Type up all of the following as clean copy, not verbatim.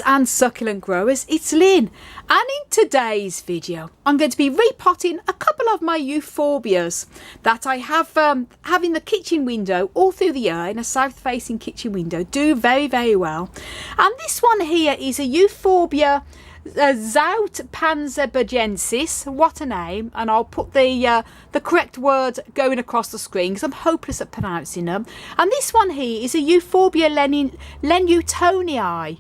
and succulent growers, it's Lynn, and in today's video I'm going to be repotting a couple of my euphorbias that I have in the kitchen window all through the year, in a south facing kitchen window, do very well. And this one here is a Euphorbia zoutpansbergensis, what a name, and I'll put the correct word going across the screen because I'm hopeless at pronouncing them. And this one here is a Euphorbia lenewtonii,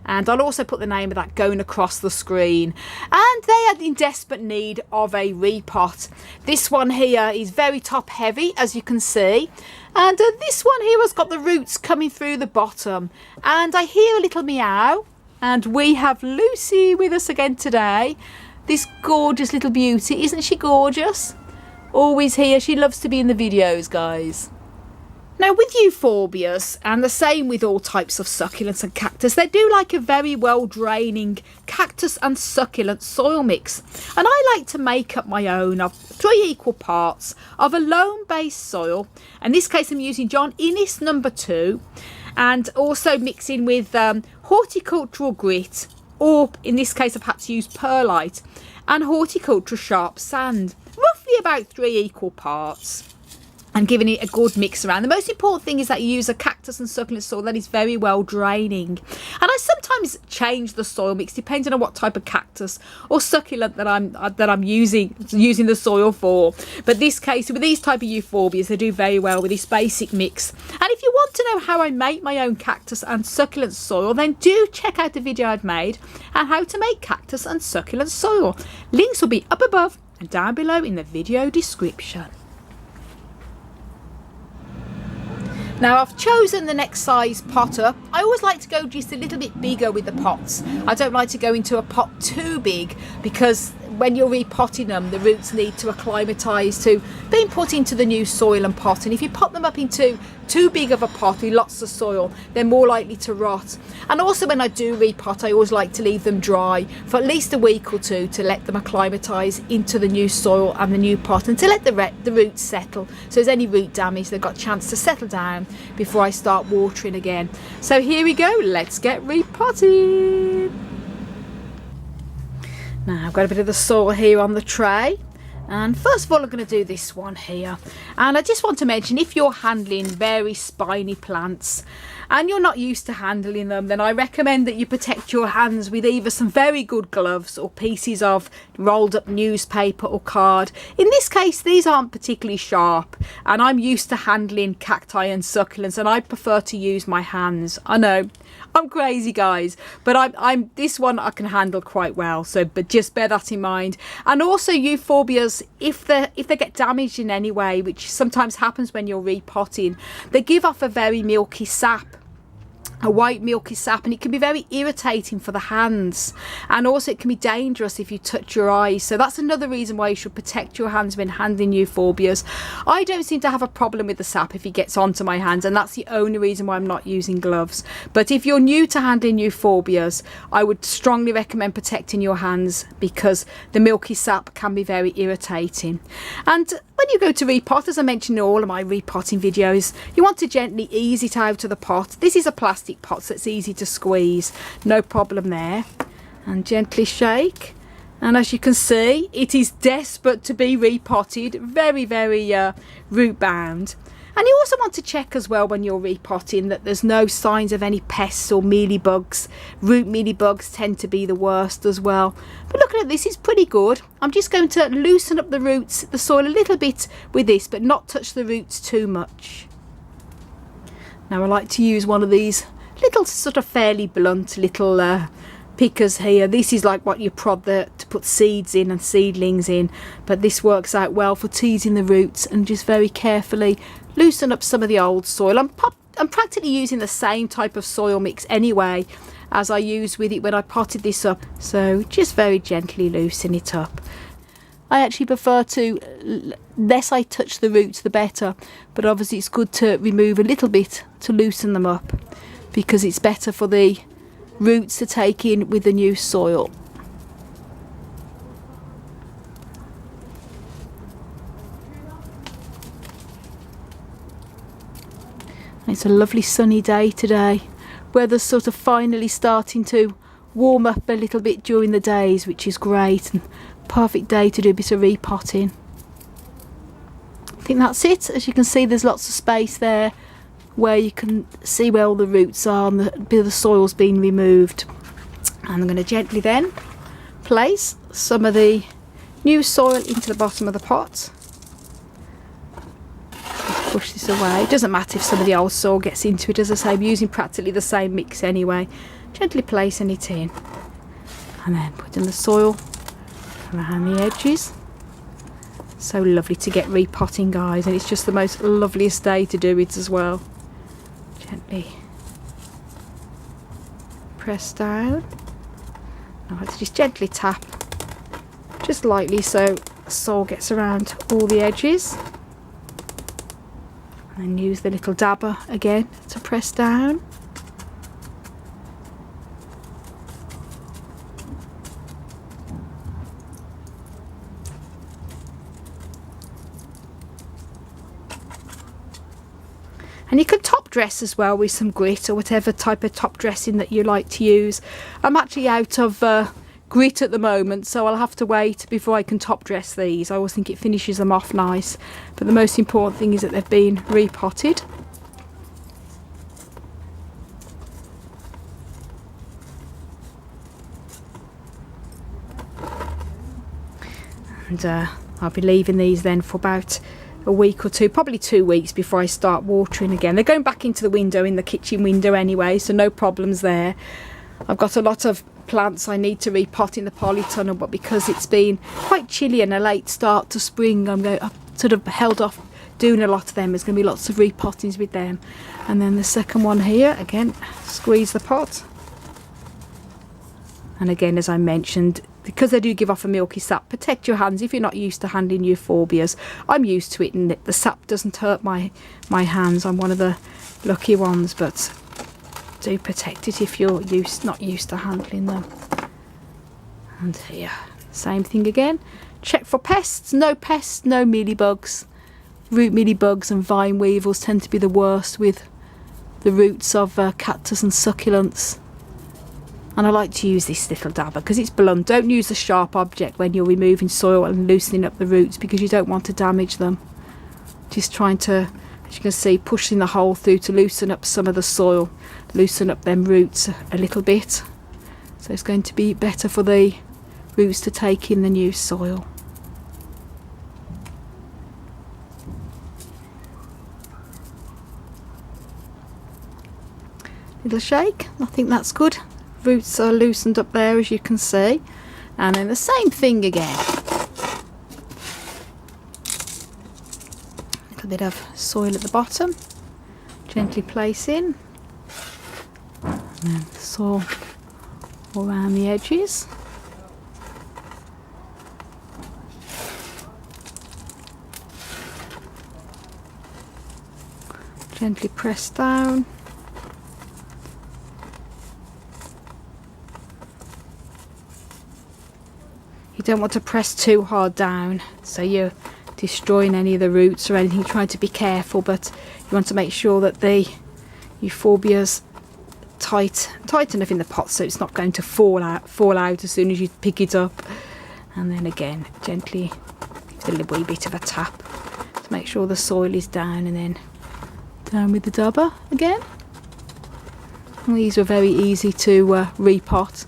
and I'll also put the name of that going across the screen. And they are in desperate need of a repot. This one here is very top heavy, as you can see, and this one here has got the roots coming through the bottom, and I hear a little meow. And we have Lucy with us again today, this gorgeous little beauty. Isn't she gorgeous? Always here. She loves to be in the videos, guys. Now with euphorbias, and the same with all types of succulents and cactus, they do like a very well draining cactus and succulent soil mix. And I like to make up my own of 3 equal parts of a loam based soil. In this case I'm using John Innes number 2, and also mixing with horticultural grit, or in this case I've had to use perlite, and horticultural sharp sand, roughly about 3 equal parts, and giving it a good mix around. The most important thing is that you use a cactus and succulent soil that is very well draining. And I sometimes change the soil mix depending on what type of cactus or succulent that I'm using the soil for. But this case, with these type of euphorbias, they do very well with this basic mix. And if you want to know how I make my own cactus and succulent soil, then do check out the video I've made on how to make cactus and succulent soil. Links will be up above and down below in the video description. Now I've chosen the next size pot up. I always like to go just a little bit bigger with the pots. I don't like to go into a pot too big, because when you're repotting them, the roots need to acclimatise to being put into the new soil and pot. And if you pot them up into too big of a pot with lots of soil, they're more likely to rot. And also when I do repot, I always like to leave them dry for at least a week or two to let them acclimatise into the new soil and the new pot, and to let the roots settle. So if there's any root damage, they've got a chance to settle down before I start watering again. So here we go, let's get repotted. Now I've got a bit of the soil here on the tray, and first of all I'm going to do this one here. And I just want to mention, if you're handling very spiny plants and you're not used to handling them, then I recommend that you protect your hands with either some very good gloves or pieces of rolled up newspaper or card. In this case these aren't particularly sharp, and I'm used to handling cacti and succulents, and I prefer to use my hands. I know I'm crazy, guys, but I'm this one I can handle quite well, so but just bear that in mind. And also euphorbias, if they get damaged in any way, which sometimes happens when you're repotting, they give off a very milky sap, a white milky sap, and it can be very irritating for the hands, and also it can be dangerous if you touch your eyes. So that's another reason why you should protect your hands when handling euphorbias. I don't seem to have a problem with the sap if it gets onto my hands, and that's the only reason why I'm not using gloves. But if you're new to handling euphorbias, I would strongly recommend protecting your hands, because the milky sap can be very irritating. And when you go to repot, as I mentioned in all of my repotting videos, you want to gently ease it out of the pot. This is a plastic pot, so it's easy to squeeze, no problem there. And gently shake, and as you can see, it is desperate to be repotted, very root bound. And you also want to check as well when you're repotting that there's no signs of any pests or mealybugs. Root mealybugs tend to be the worst as well. But looking at this, is pretty good. I'm just going to loosen up the roots, the soil a little bit with this, but not touch the roots too much. Now I like to use one of these little sort of fairly blunt little pickers here. This is like what you prod to put seeds in and seedlings in, but this works out well for teasing the roots, and just very carefully loosen up some of the old soil. I'm practically using the same type of soil mix anyway as I used with it when I potted this up, so just very gently loosen it up. I actually prefer to, less I touch the roots the better, but obviously it's good to remove a little bit to loosen them up, because it's better for the roots to take in with the new soil. It's a lovely sunny day today. Weather's sort of finally starting to warm up a little bit during the days, which is great, and perfect day to do a bit of repotting. I think that's it. As you can see, there's lots of space there where you can see where all the roots are and a bit of the soil's been removed. And I'm going to gently then place some of the new soil into the bottom of the pot. Push this away. It doesn't matter if some of the old soil gets into it. As I say, I'm using practically the same mix anyway. Gently placing it in, and then putting the soil around the edges. So lovely to get repotting, guys, and it's just the most loveliest day to do it as well. Gently press down. I like to just gently tap, just lightly, so the soil gets around all the edges. And then use the little dabber again to press down. And you can top dress as well with some grit or whatever type of top dressing that you like to use. I'm actually out of grit at the moment, so I'll have to wait before I can top dress these. I always think it finishes them off nice, but the most important thing is that they've been repotted. And I'll be leaving these then for about a week or two, probably 2 weeks, before I start watering again. They're going back into the window, in the kitchen window anyway, so no problems there. I've got a lot of plants I need to repot in the polytunnel, but because it's been quite chilly and a late start to spring, I've sort of held off doing a lot of them. There's going to be lots of repottings with them. And then the second one here, again, squeeze the pot. And again, as I mentioned, because they do give off a milky sap, protect your hands if you're not used to handling euphorbias. I'm used to it, and the sap doesn't hurt my hands. I'm one of the lucky ones, but do protect it if you're not used to handling them. And here, same thing again. Check for pests, no mealybugs. Root mealybugs and vine weevils tend to be the worst with the roots of cactus and succulents. And I like to use this little dabber because it's blunt. Don't use a sharp object when you're removing soil and loosening up the roots, because you don't want to damage them. Just trying to, as you can see, pushing the hole through to loosen up some of the soil, loosen up them roots a little bit. So it's going to be better for the roots to take in the new soil. Little shake, I think that's good. Roots are loosened up there, as you can see. And then the same thing again. A little bit of soil at the bottom, gently place in, and then soil all around the edges. Gently press down. You don't want to press too hard down, so you're destroying any of the roots or anything. Trying to be careful, but you want to make sure that the euphorbia's tight enough in the pot so it's not going to fall out as soon as you pick it up. And then again, gently give it a wee bit of a tap to make sure the soil is down, and then down with the dabber again. And these are very easy to repot.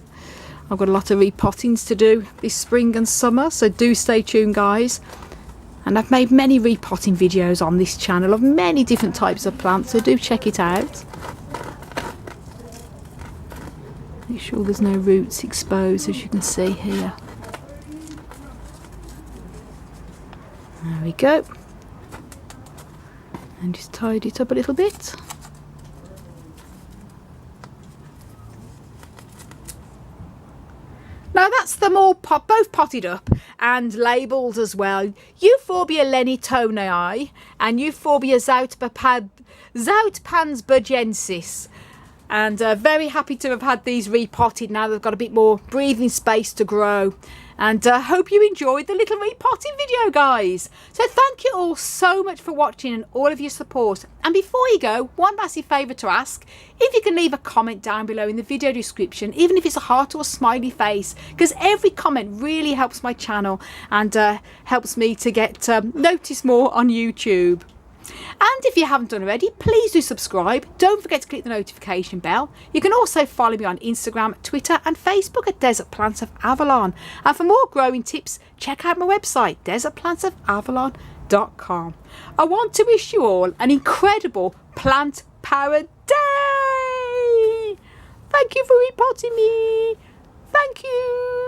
I've got a lot of repottings to do this spring and summer, so do stay tuned, guys. And I've made many repotting videos on this channel of many different types of plants, so do check it out. Make sure there's no roots exposed, as you can see here. There we go. And just tidy it up a little bit. Now that's them all both potted up and labelled as well. Euphorbia lenewtonii and Euphorbia zoutpansbergensis. And very happy to have had these repotted now. They've got a bit more breathing space to grow. And hope you enjoyed the little repotting video, guys. So thank you all so much for watching and all of your support. And before you go, one massive favour to ask, if you can leave a comment down below in the video description, even if it's a heart or a smiley face, because every comment really helps my channel and helps me to get noticed more on YouTube. And if you haven't done already, please do subscribe. Don't forget to click the notification bell. You can also follow me on Instagram, Twitter and Facebook at Desert Plants of Avalon. And for more growing tips, check out my website, desertplantsofAvalon.com. I want to wish you all an incredible plant power day. Thank you for repotting me. Thank you.